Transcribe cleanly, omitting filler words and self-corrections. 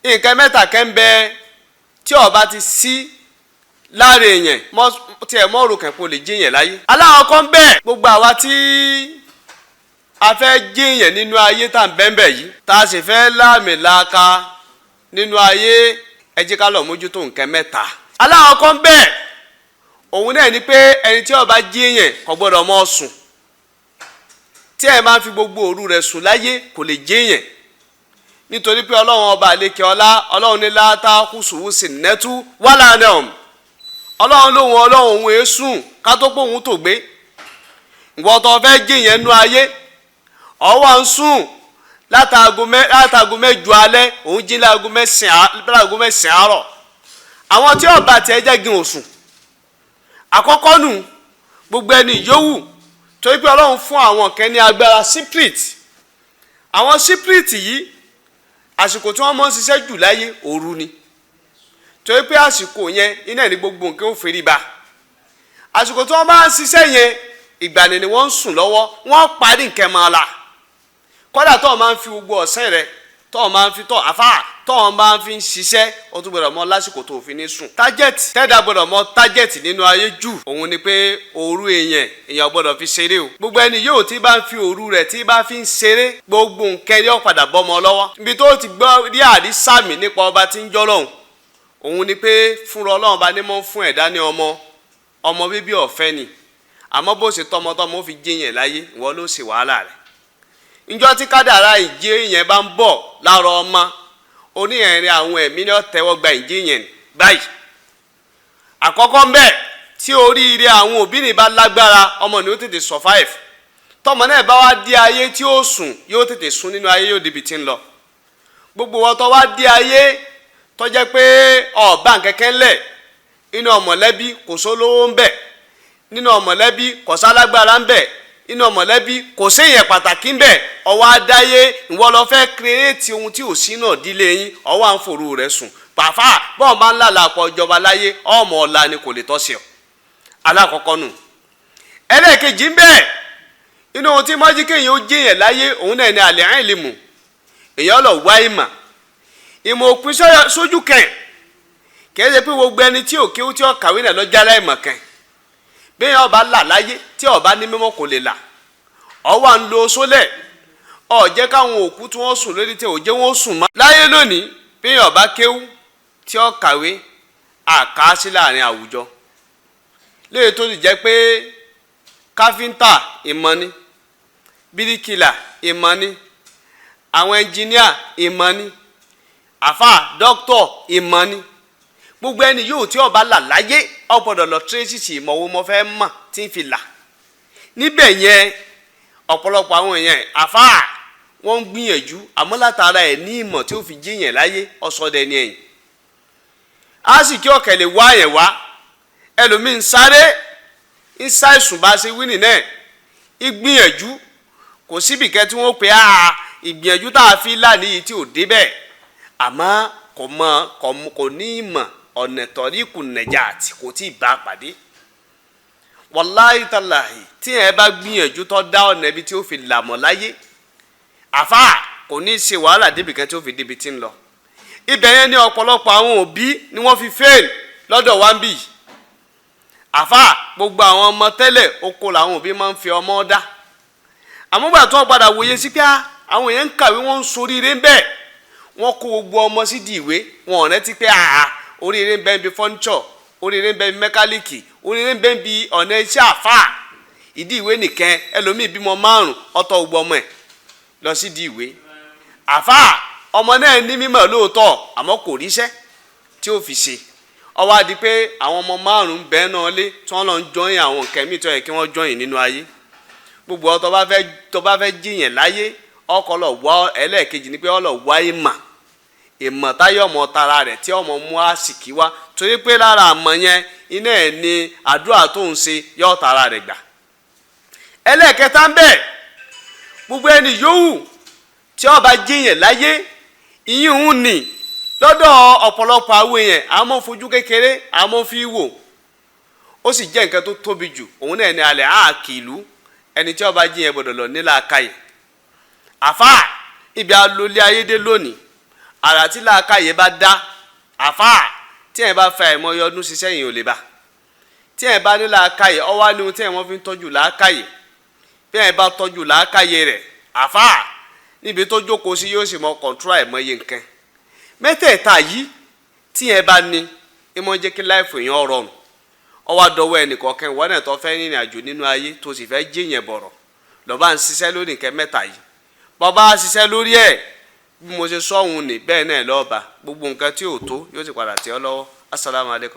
nǹkan mẹ́ta kan bẹ tí ó bá ti sí lára èèyàn tí ẹ mọ́ òrùkàn kò lè jíyàn láyé. aláwọ̀ kan bẹ́ẹ̀ gbogbo àwa tí a fẹ́ jíyàn nínú ayé tá à ń bẹ́ẹ̀ yìí tá a sì fẹ́ láàmìlàaka nínú ayé ẹ jẹ́ ká lọ mójútó nǹkan mẹ́ta. aláwọ̀ kan bẹ́ẹ̀ òun náà ni pé ẹni tí ó bá jíyàn kò gbọ́dọ̀ mọ́ sùn. tí ẹ máa fi gbogbo òru rẹ̀ sùn láyé kò lè jíyàn, nítorí pé ọlọ́run ọba àlekè ọlá ọlọ́run ní láta kùsùwù sí nẹ́tú wàlá náà ọlọ́run lóhun ọlọ́run òun èésùn ká tó pé òun tó gbé. ìwọ tó fẹ́ jíyàn nú ayé ọwọ́ ń sùn látago mẹ́jọ alẹ́ òun jí láago mẹ́sàn-án àárọ̀. àwọn tí ọba tiẹ̀ jẹ́ gin òsùn àkọ́kọ́ nù gbogbo ẹni yòówù torí pé ọlọ́run fún àwọn kan ní agbára spirit. àwọn spirit yìí àsìkò tí wọ́n mọ́ ń ṣiṣẹ́ jù láyé òru ni, torí pé àsìkò yẹn iná ní gbogbo nǹkan ó fèrè bá. àsìkò tí wọ́n bá ń ṣiṣẹ́ yẹn ìgbà ni wọ́n ń sùn lọ́wọ́, wọ́n parí nǹkan máa la. kódà tó o máa ń fi gbogbo ọ̀sán rẹ tó o máa ń fi tó o máa ń fi ṣiṣẹ́ o tún gbọdọ̀ mọ lásìkò tó o fi ní sùn. tájẹ́tì tẹ́dà gbọdọ̀ mọ tájẹ́tì nínú ayé jù òun ni pé òru èèyàn gbọdọ̀ fi ṣeré o. gbogbo ẹni yóò tí bá ń fi òru rẹ̀ tí bá fi ń ṣeré gbogbo nǹkan yóò padà bọ́mọ lọ́wọ́. ibi tó ti gbọ́ rí àrísàmì nípa ọba tí ń jọ́ lọ́hùn òun ni pé fúnra ọlọ́run bá ní mọ́ fún ẹ̀dá ní ọmọ bíbí ọ̀fẹ́ ni, àmọ́ bó ṣe tọmọtọmọ fi jẹ́yàn láyé ìwọ ló ṣe wàhálà rẹ̀. ìjọ tí kádàrá ìjẹ́ yẹn bá ń bọ̀ lára ọmọ oníyẹ̀rin àwọn ẹ̀mí ni ó tẹ́wọ́ gba ìjẹ́ yẹn báyìí. àkọ́kọ́ ń bẹ tí oríire àwọn òbí ní bá lágbára ọmọ ni ó tètè survive. tọmọ náà bá wá dé ayé tí ó sùn yóò tètè sùn nínú ayé yóò débi tí ń lọ. gbogbo wọn tó wá dé ayé tó jẹ́ pé ọ̀bá nkẹ́kẹ́ ńlẹ̀ inú ọmọlẹ́bí kò sólówó ń bẹ, nínú ọmọlẹ́bí kò sálágbára ń bẹ, inú ọmọlẹ́bí kò séyẹn pàtàkì ń bẹ, ọwọ́ adáyé ìwọ lọ fẹ́ kírèétì ohun tí ò sí náà dílé yín ọwọ́ à ń fòrú rẹ̀ sùn pàfà bọ́ọ̀ bá ń lálàpọ̀ ìjọba láyé ọmọ ọ̀la ni kò lè tọ́ sí ọ. alákọ̀ọ́kọ́ nù. ẹlẹ́ẹ̀kejì ń bẹ inú ohun tí mọ́jí kéèyàn ó jẹ́yàn láyé òun náà ni àlẹ́ àìn lè mú èèyàn lọ wá ìmọ̀ òpin sójú kẹ̀ kìí ṣe pé gbogbo ẹni tí ò kéwú tí ó kàwé náà lọ́jà láìmọ̀ kẹ̀ bẹ́ẹ̀ ọba là láyé tí ọba ní mímọ́ kò lè là ọwọ́ à ń lo sólẹ̀ ọ̀jẹ́ káwọn òkú tí wọ́n sùn lórí tí òjẹ́ wọn sùn mọ́. láyé lónìí bẹ́ẹ̀ ọba kéwú tí ó kàwé àkáàsí láàrin àwùjọ léyìí tó sì jẹ́ pé káfíńtà ìmọ̀ ni, bíríkìlà ìmọ̀ ni, àwọn ẹnjìníà ìmọ̀ ni, àfà dókítọ̀ ìmọ̀ ni. gbogbo ẹni yóò tí ọba là láyé ọgbọ́dọ̀ lọ tírésìsì ìmọ̀ wo mo fẹ́ mọ̀ tí ń fi là. níbẹ̀ yẹn ọ̀pọ̀lọpọ̀ àwọn èèyàn àfà wọ́n ń gbìyànjú àmọ́ látara ẹ̀ ní ìmọ̀ tí ó fi jíyàn láyé ọ̀sọ́dẹ ni ẹ̀yìn. a sì kí ọ̀kẹ́ lè wá yẹn wá ẹlòmíín sáré ń ṣàìsùn bá ṣe wíìnì náà ìgbìyànjú kò síbi kẹ́ tí wọ́n pè á ìgbìyànjú tá a fi là níyì tí ò débẹ̀ àmọ́ kò ní ìmọ̀ ọ̀nà tọ̀ríkù nàjàtì kò tí ì bá pàdé. wàláhì tàláhì tí ẹ bá gbìyànjú tó dá ọ̀nà ibi tí ó fi làmọ̀ láyé àfà kò ní í ṣe wàhálà débi kan tí ó fi débi tí ń lọ. ibẹ̀ yẹn ní ọ̀pọ̀lọpọ̀ àwọn òbí ni wọ́n fi fail lọ́dọ̀ wa ń bì. àfà gbogbo àwọn ọmọ tẹ́lẹ̀ oko làwọn òbí máa ń fi ọmọ dá. àmúgbà tó ń padà wòye sí pé àwọn èèyàn ń kàwé wọn ń soríire ń bẹ́ẹ̀ wọ́n kó gbogbo ọmọ sí di ìwé wọn ò rántí pé oríire ń bẹ ń bi fọ́níṣọ̀ oríire ń bẹ ń bi mẹkáníìkì oríire ń bẹ ń bi ọ̀nà iṣẹ́ àfà ìdí ìwé nìkan ẹlòmíì bímọ 5 ọ̀tọ̀ gbogbo ọmọ ẹ̀ lọ sí di ìwé. àfà ọmọ náà ní mímọ̀ lóòótọ́ àmọ́ kò ríṣẹ́ tí ó fi ṣe ó wá di pé àwọn ọmọ 5 bẹ́ẹ̀ náà lé tí wọ́n lọ ń jọyìn àwọn nǹkan míì tó yẹ kí wọ́n jọyìn nínú ayé. gbogbo ọ tó bá fẹ́ jiyàn láyé ọkọ lọ wá ẹlẹ́ẹ̀kejì ni pé ọ lọ wá ìmọ̀ táyọ̀ ọmọ tara rẹ̀ tí ọmọ mú àsìkí wá torí pé lára àmọ̀ yẹn iná ẹ̀ ni àdúrà tó ń ṣe yọ tara rẹ̀ gbà. ẹlẹ́ẹ̀kẹta ń bẹ gbogbo ẹni yòówù tí ó bá jiyàn láyé ìyíhun nì lọ́dọ̀ ọ̀pọ̀lọpọ̀ àwọn èèyàn àmọ́ fojú kékeré àmọ́ fi wò ó sì jẹ́ nǹkan tó tóbi jù òun náà ní alẹ́ àkìlú ẹni tí ó bá jiyàn gbọ́dọ̀ lọ nílà káyè. àfà ibi alólé ayédè lónìí àrà tí làákàyè bá dá àfáà tí ẹ̀ bá fa ẹ̀mọ́ yọdún ṣiṣẹ́ yìí ò lè bá tí ẹ̀ bá ní làákàyè ọwá ni ohun tí ẹ̀ wọ́n fi ń tọ́jú làákàyè bí ẹ̀ bá tọ́jú làákàyè rẹ̀ àfáà níbi tó jókòó sí yóò sì mọ kọ̀ǹtúrà ẹ̀mọ́yé nǹkan mẹ́tẹ̀ẹ̀ta yìí tí ẹ̀ bá ní ìmọ̀ jẹ́ kí láìfò èèyàn rọrùn ọwọ́ àdọ́wọ́ ẹnìkọ̀ọ̀kan ìwọ náà tó fẹ́ rìnrìn àjò nínú ayé tó sì fẹ́ jíyàn bọ̀rọ̀ lọ́ba ń ṣiṣẹ́ lórí nǹkan mẹ́ta yìí bọ́ba ṣiṣẹ́ lórí ẹ̀ bí mo ṣe sọ òun ní bẹ́ẹ̀ náà lọ́ọ̀bà gbogbo nǹkan tí ò tó yóò sì padà tẹ̀ ọ́ lọ́wọ́. Assalamu alaikum.